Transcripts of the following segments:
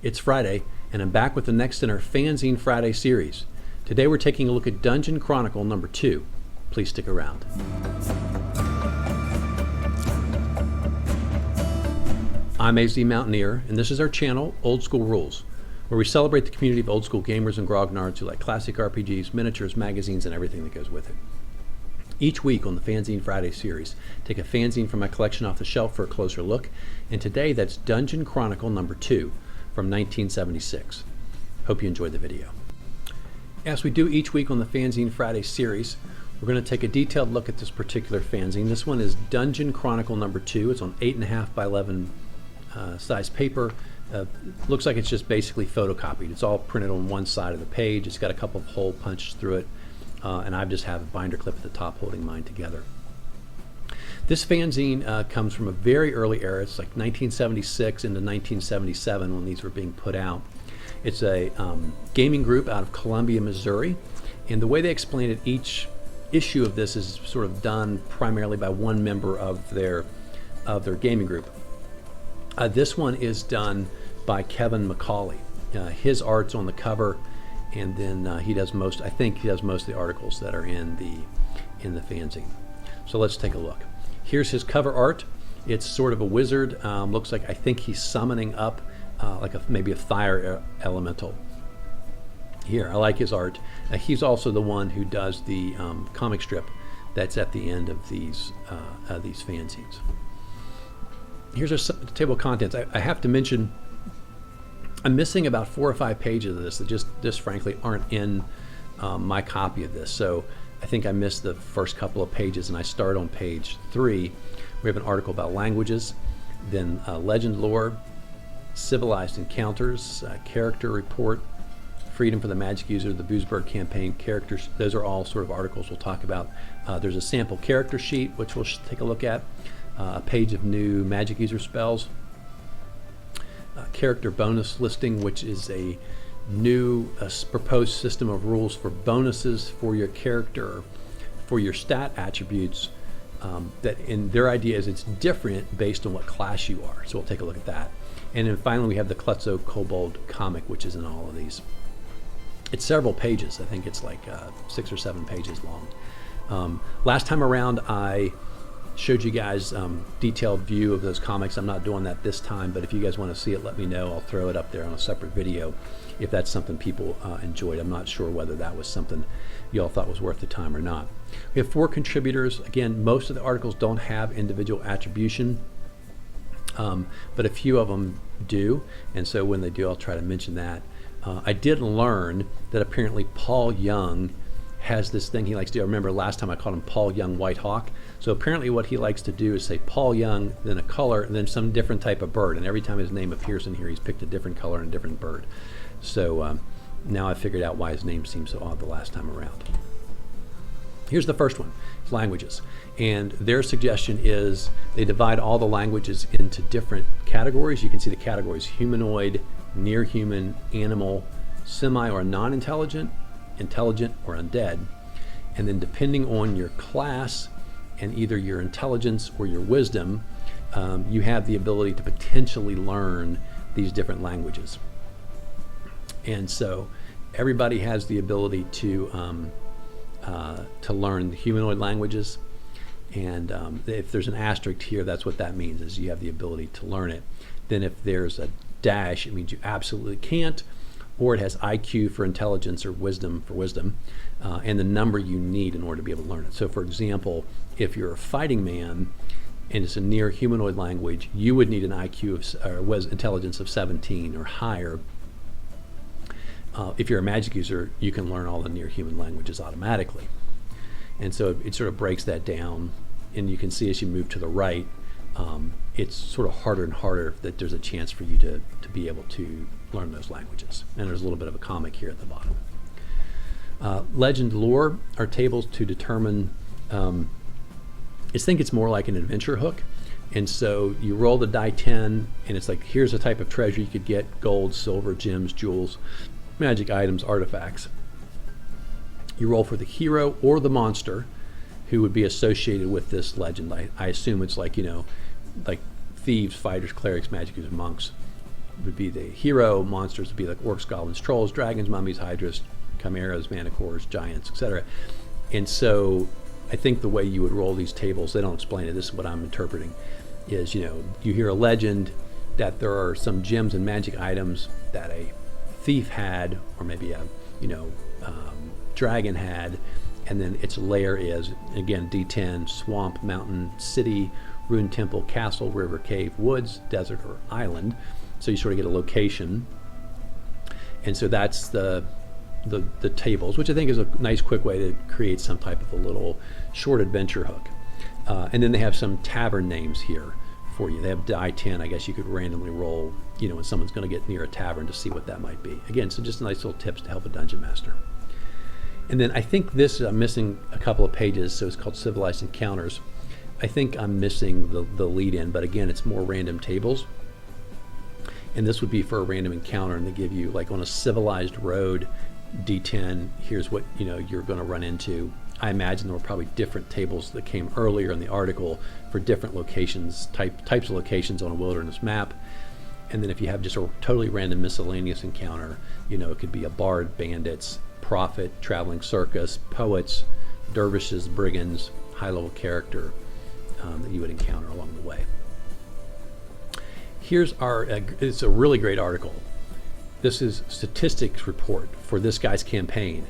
It's Friday, and I'm back with the next in our Fanzine Friday series. Today we're taking a look at Dungeon Chronicle number 2. Please stick around. I'm AZ Mountaineer, and this is our channel, Old School Rules, where we celebrate the community of old school gamers and grognards who like classic RPGs, miniatures, magazines, and everything that goes with it. Each week on the Fanzine Friday series, take a fanzine from my collection off the shelf for a closer look, and today that's Dungeon Chronicle number 2 from 1976. Hope you enjoyed the video. As we do each week on the Fanzine Friday series, we're going to take a detailed look at this particular fanzine. This one is Dungeon Chronicle number 2. It's on 8.5 by 11 size paper. Looks like it's just basically photocopied. It's all printed on one side of the page. It's got a couple of hole punched through it, and I just have a binder clip at the top holding mine together. This fanzine comes from a very early era. It's like 1976 into 1977 when these were being put out. It's a gaming group out of Colombia, Missouri, and the way they explain it, each issue of this is sort of done primarily by one member of their gaming group. This one is done by Kevin McCauley. His art's on the cover, and then he does most. I think he does most of the articles that are in the fanzine. So let's take a look. Here's his cover art. It's sort of a wizard. Looks like I think he's summoning up maybe a fire elemental. Here, I like his art. He's also the one who does the comic strip that's at the end of these fanzines. Here's our table of contents. I have to mention, I'm missing about 4 or 5 pages of this that just frankly aren't in my copy of this. So I think I missed the first couple of pages, and I start on page 3. We have an article about languages, then legend lore, civilized encounters, character report, freedom for the magic user, the Berg campaign, characters. Those are all sort of articles we'll talk about. There's a sample character sheet, which we'll take a look at, a page of new magic user spells, character bonus listing, which is a new proposed system of rules for bonuses for your character, for your stat attributes, that in their idea is it's different based on what class you are. So we'll take a look at that. And then finally we have the Klutzo Kobold comic, which is in all of these. It's several pages. I think it's like 6 or 7 pages long. Last time around I showed you guys detailed view of those comics. I'm not doing that this time, but if you guys want to see it, let me know. I'll throw it up there on a separate video if that's something people enjoyed. I'm not sure whether that was something you all thought was worth the time or not. We have 4 contributors. Again, most of the articles don't have individual attribution, but a few of them do, and so when they do, I'll try to mention that. I did learn that apparently Paul Young has this thing he likes to do. I remember last time I called him Paul Young White Hawk. So apparently what he likes to do is say Paul Young, then a color, and then some different type of bird. And every time his name appears in here, he's picked a different color and a different bird. So now I figured out why his name seemed so odd the last time around. Here's the first one, languages. And their suggestion is they divide all the languages into different categories. You can see the categories: humanoid, near human, animal, semi or non-intelligent, intelligent or undead. And then depending on your class and either your intelligence or your wisdom, you have the ability to potentially learn these different languages. And so everybody has the ability to learn the humanoid languages. And if there's an asterisk here, that's what that means, is you have the ability to learn it. Then if there's a dash, it means you absolutely can't, or it has IQ for intelligence or wisdom for wisdom, and the number you need in order to be able to learn it. So for example, if you're a fighting man and it's a near humanoid language, you would need an IQ or intelligence of 17 or higher. If you're a magic user, you can learn all the near human languages automatically. And so it sort of breaks that down, and you can see as you move to the right, it's sort of harder and harder that there's a chance for you to be able to learn those languages. And there's a little bit of a comic here at the bottom. Legend lore are tables to determine, I think it's more like an adventure hook. And so you roll the die 10, and it's like, here's a type of treasure you could get: gold, silver, gems, jewels, magic items, artifacts. You roll for the hero or the monster who would be associated with this legend. I assume it's like, like thieves, fighters, clerics, magic users, monks. would be the hero. Monsters would be like orcs, goblins, trolls, dragons, mummies, hydras, chimeras, manticores, giants, etc. And so I think the way you would roll these tables, they don't explain it, this is what I'm interpreting, is, you hear a legend that there are some gems and magic items that a thief had, or maybe a dragon had, and then its layer is, again, D10, swamp, mountain, city, ruined temple, castle, river, cave, woods, desert, or island. So you sort of get a location. And so that's the tables, which I think is a nice quick way to create some type of a little short adventure hook. And then they have some tavern names here for you. They have die 10, I guess you could randomly roll, when someone's going to get near a tavern to see what that might be. Again, so just nice little tips to help a dungeon master. And then I think I'm missing a couple of pages, so it's called Civilized Encounters. I think I'm missing the lead in, but again, it's more random tables. And this would be for a random encounter, and they give you, like on a civilized road, D10, here's what you're going to run into. I imagine there were probably different tables that came earlier in the article for different locations, types of locations on a wilderness map. And then if you have just a totally random miscellaneous encounter, it could be a bard, bandits, prophet, traveling circus, poets, dervishes, brigands, high-level character that you would encounter along the way. Here's it's a really great article. This is statistics report for this guy's campaign.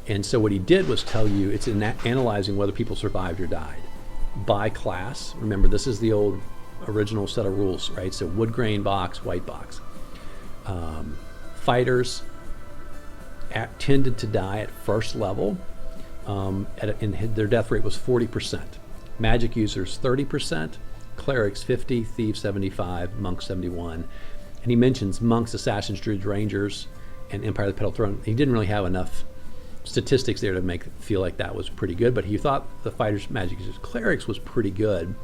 And so what he did was tell you, it's analyzing whether people survived or died by class. Remember, this is the old original set of rules, right? So wood grain box, white box. Fighters tended to die at first level, and their death rate was 40%. Magic users 30%, clerics 50%, thieves 75%, monks 71%. And he mentions monks, assassins, druids, rangers, and Empire of the Petal Throne. He didn't really have enough statistics there to make it feel like that was pretty good, but he thought the fighters, magic users, clerics was pretty good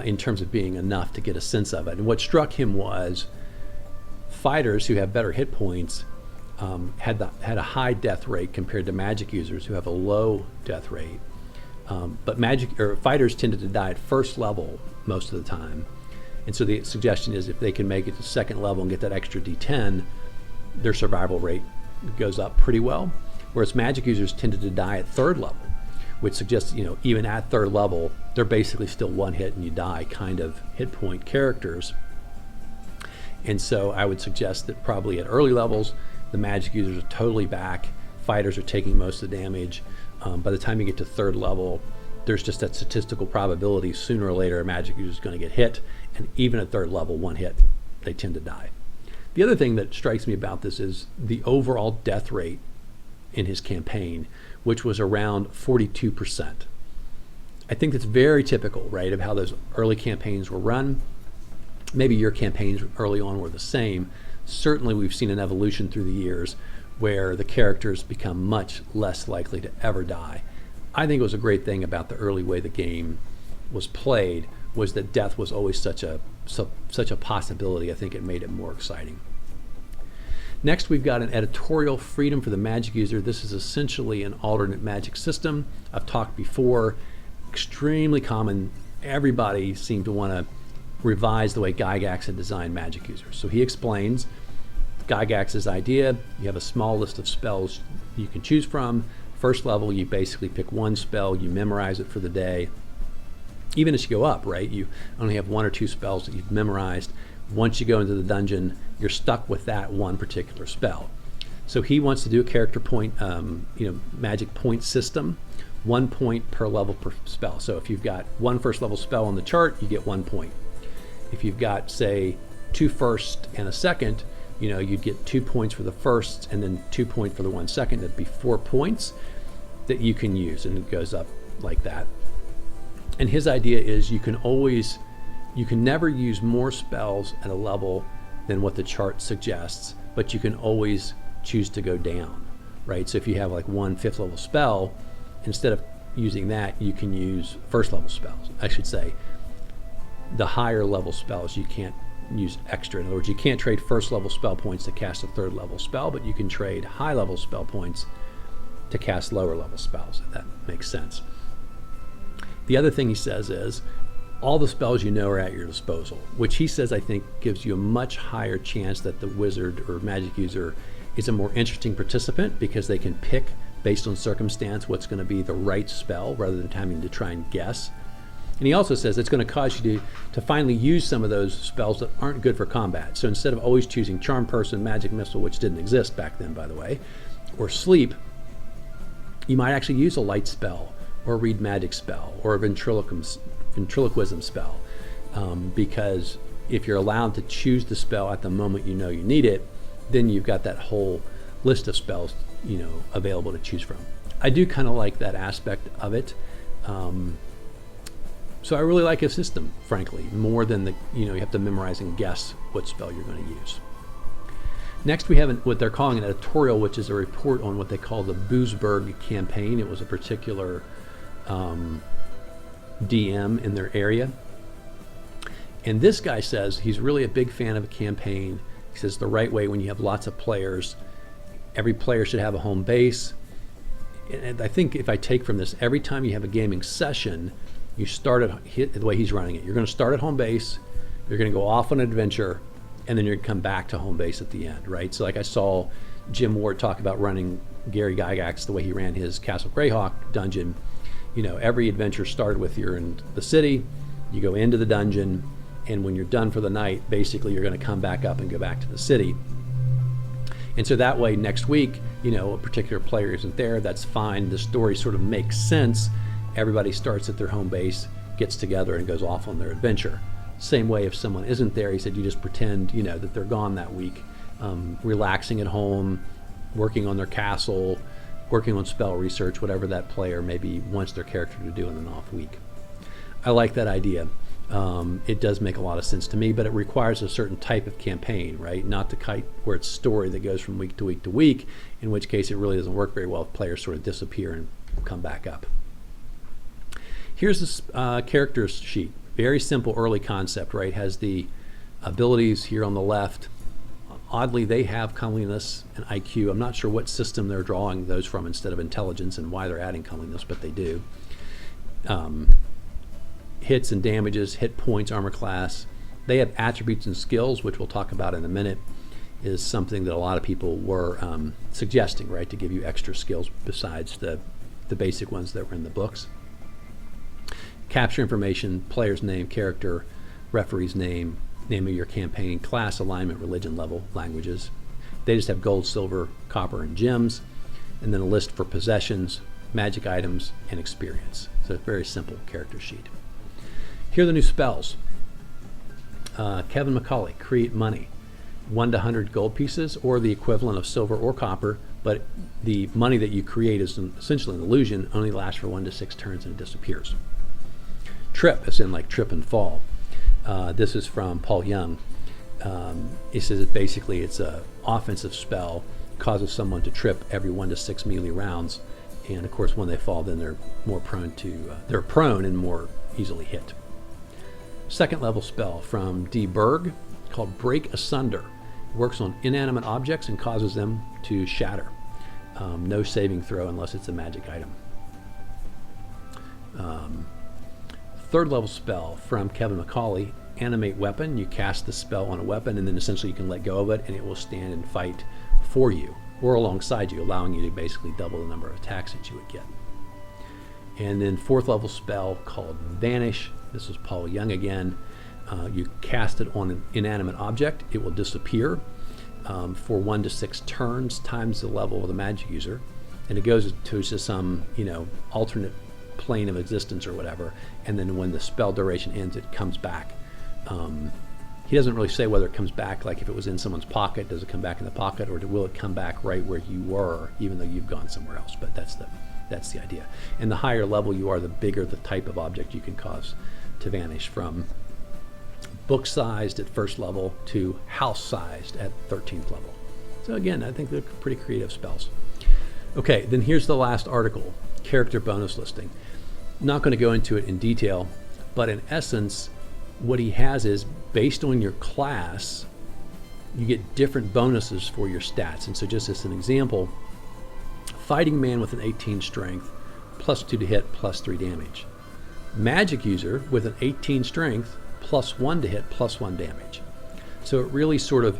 in terms of being enough to get a sense of it. And what struck him was fighters who have better hit points had a high death rate compared to magic users who have a low death rate. But fighters tended to die at first level most of the time. And so the suggestion is if they can make it to second level and get that extra D10, their survival rate goes up pretty well. Whereas magic users tended to die at third level, which suggests, even at third level, they're basically still one hit and you die kind of hit point characters. And so I would suggest that probably at early levels, the magic users are totally back. Fighters are taking most of the damage. By the time you get to third level, there's just that statistical probability sooner or later a magic user is going to get hit. And even at third level, one hit, they tend to die. The other thing that strikes me about this is the overall death rate in his campaign, which was around 42%. I think that's very typical, right, of how those early campaigns were run. Maybe your campaigns early on were the same. Certainly we've seen an evolution through the years where the characters become much less likely to ever die. I think it was a great thing about the early way the game was played was that death was always such a possibility. I think it made it more exciting. Next, we've got an editorial, Freedom for the Magic User. This is essentially an alternate magic system. I've talked before, extremely common. Everybody seemed to want to revise the way Gygax had designed magic users. So he explains Gygax's idea. You have a small list of spells you can choose from. First level, you basically pick one spell, you memorize it for the day. Even as you go up, right, you only have one or two spells that you've memorized. Once you go into the dungeon, you're stuck with that one particular spell. So he wants to do a character point, magic point system, 1 point per level per spell. So if you've got one first level spell on the chart, you get 1 point. If you've got, say, 2 first and a second, you'd get 2 points for the first and then 2 points for the 1 second. That'd be 4 points that you can use, and it goes up like that. And his idea is you can never use more spells at a level than what the chart suggests, but you can always choose to go down, right? So if you have like one 5th level spell, instead of using that, you can use first level spells. I should say the higher level spells you can't use extra. In other words, you can't trade first level spell points to cast a third level spell, but you can trade high level spell points to cast lower level spells, if that makes sense. The other thing he says is all the spells you know are at your disposal, which he says I think gives you a much higher chance that the wizard or magic user is a more interesting participant, because they can pick based on circumstance what's going to be the right spell rather than having to try and guess. And he also says it's going to cause you to finally use some of those spells that aren't good for combat. So instead of always choosing Charm Person, Magic Missile, which didn't exist back then, by the way, or Sleep, you might actually use a light spell, or a read magic spell, or a ventriloquism spell, because if you're allowed to choose the spell at the moment you know you need it, then you've got that whole list of spells, available to choose from. I do kind of like that aspect of it. So I really like his system, frankly, more than you have to memorize and guess what spell you're going to use. Next, we have what they're calling an editorial, which is a report on what they call the Berg campaign. It was a particular DM in their area. And this guy says he's really a big fan of a campaign. He says the right way, when you have lots of players, every player should have a home base. And I think if I take from this, every time you have a gaming session, you start at the way he's running it. You're going to start at home base, you're going to go off on an adventure, and then you're going to come back to home base at the end, right? So like I saw Jim Ward talk about running Gary Gygax, the way he ran his Castle Greyhawk dungeon. Every adventure started with you're in the city, you go into the dungeon, and when you're done for the night, basically you're going to come back up and go back to the city. And so that way next week, a particular player isn't there, that's fine. The story sort of makes sense. Everybody starts at their home base, gets together, and goes off on their adventure. Same way if someone isn't there, he said you just pretend, that they're gone that week, relaxing at home, working on their castle, working on spell research, whatever that player maybe wants their character to do in an off week. I like that idea. It does make a lot of sense to me, but it requires a certain type of campaign, right? Not the kite where it's story that goes from week to week to week, in which case it really doesn't work very well if players sort of disappear and come back up. Here's this character sheet. Very simple early concept, right? Has the abilities here on the left. Oddly, they have comeliness and IQ. I'm not sure what system they're drawing those from instead of intelligence and why they're adding comeliness, but they do. Hits and damages, hit points, armor class. They have attributes and skills, which we'll talk about in a minute, is something that a lot of people were suggesting, right? To give you extra skills besides the basic ones that were in the books. Capture information, player's name, character, referee's name, name of your campaign, class, alignment, religion level, languages. They just have gold, silver, copper, and gems, and then a list for possessions, magic items, and experience. So it's a very simple character sheet. Here are the new spells. Kevin McCauley, create money. 1 to 100 gold pieces, or the equivalent of silver or copper, but the money that you create is essentially an illusion, only lasts for 1 to 6 turns and it disappears. Trip, as in like trip and fall. This is from Paul Young. He says that basically it's an offensive spell, causes someone to trip every 1 to 6 melee rounds, and of course when they fall, then they're more prone to they're prone and more easily hit. Second level spell from D. Berg called Break Asunder. It works on inanimate objects and causes them to shatter. No saving throw unless it's a magic item. Third level spell from Kevin McCauley, Animate Weapon. You cast the spell on a weapon and then essentially you can let go of it and it will stand and fight for you or alongside you, allowing you to basically double the number of attacks that you would get. And then fourth level spell called Vanish. This is Paul Young again. You cast it on an inanimate object. It will disappear for 1 to 6 turns times the level of the magic user. And it goes to some, alternate plane of existence or whatever. And then when the spell duration ends, it comes back. He doesn't really say whether it comes back, like if it was in someone's pocket, does it come back in the pocket, or will it come back right where you were, even though you've gone somewhere else? But that's the idea. And the higher level you are, the bigger the type of object you can cause to vanish, from book-sized at first level to house-sized at 13th level. So again, I think they're pretty creative spells. Okay, then here's the last article, character bonus listing. Not going to go into it in detail, but in essence, what he has is, based on your class, you get different bonuses for your stats. And so just as an example, Fighting Man with an 18 strength, +2 to hit, +3 damage. Magic user with an 18 strength, +1 to hit, +1 damage. So it really sort of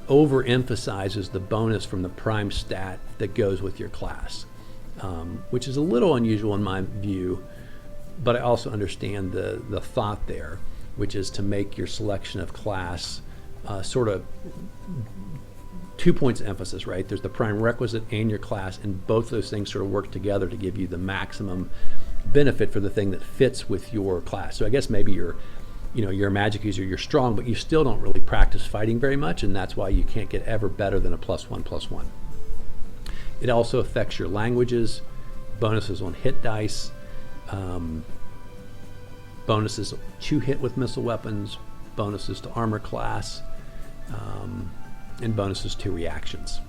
overemphasizes the bonus from the prime stat that goes with your class, which is a little unusual in my view, but I also understand the thought there, which is to make your selection of class sort of 2 points of emphasis, right? There's the prime requisite and your class, and both those things sort of work together to give you the maximum benefit for the thing that fits with your class. So I guess maybe you're a magic user, you're strong, but you still don't really practice fighting very much, and that's why you can't get ever better than a +1/+1. It also affects your languages, bonuses on hit dice, bonuses to hit with missile weapons, bonuses to armor class, and bonuses to reactions.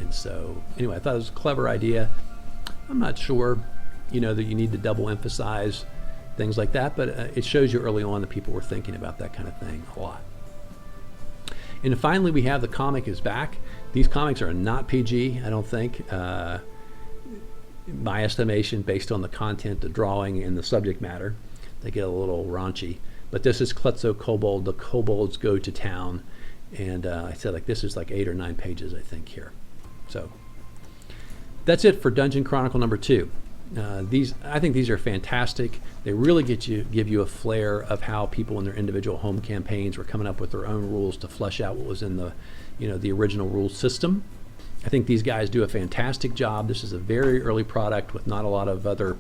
And so, anyway, I thought it was a clever idea. I'm not sure, that you need to double emphasize things like that, but it shows you early on that people were thinking about that kind of thing a lot. And finally, we have the comic is back. These comics are not PG, I don't think. My estimation, based on the content, the drawing, and the subject matter, they get a little raunchy. But this is Klutzo Kobold, the Kobolds Go to Town. And I said, this is 8 or 9 pages, I think, here. So that's it for Dungeon Chronicle number 2. I think these are fantastic. They really give you a flair of how people in their individual home campaigns were coming up with their own rules to flesh out what was in the original rule system. I think these guys do a fantastic job. This is a very early product with not a lot of other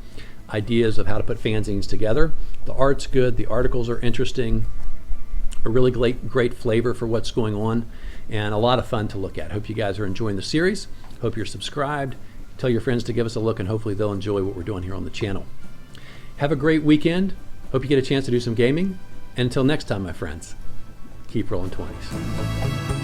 ideas of how to put fanzines together. The art's good. The articles are interesting. A really great flavor for what's going on, and a lot of fun to look at. Hope you guys are enjoying the series. Hope you're subscribed. Tell your friends to give us a look, and hopefully they'll enjoy what we're doing here on the channel. Have a great weekend. Hope you get a chance to do some gaming. And until next time, my friends, keep rolling 20s.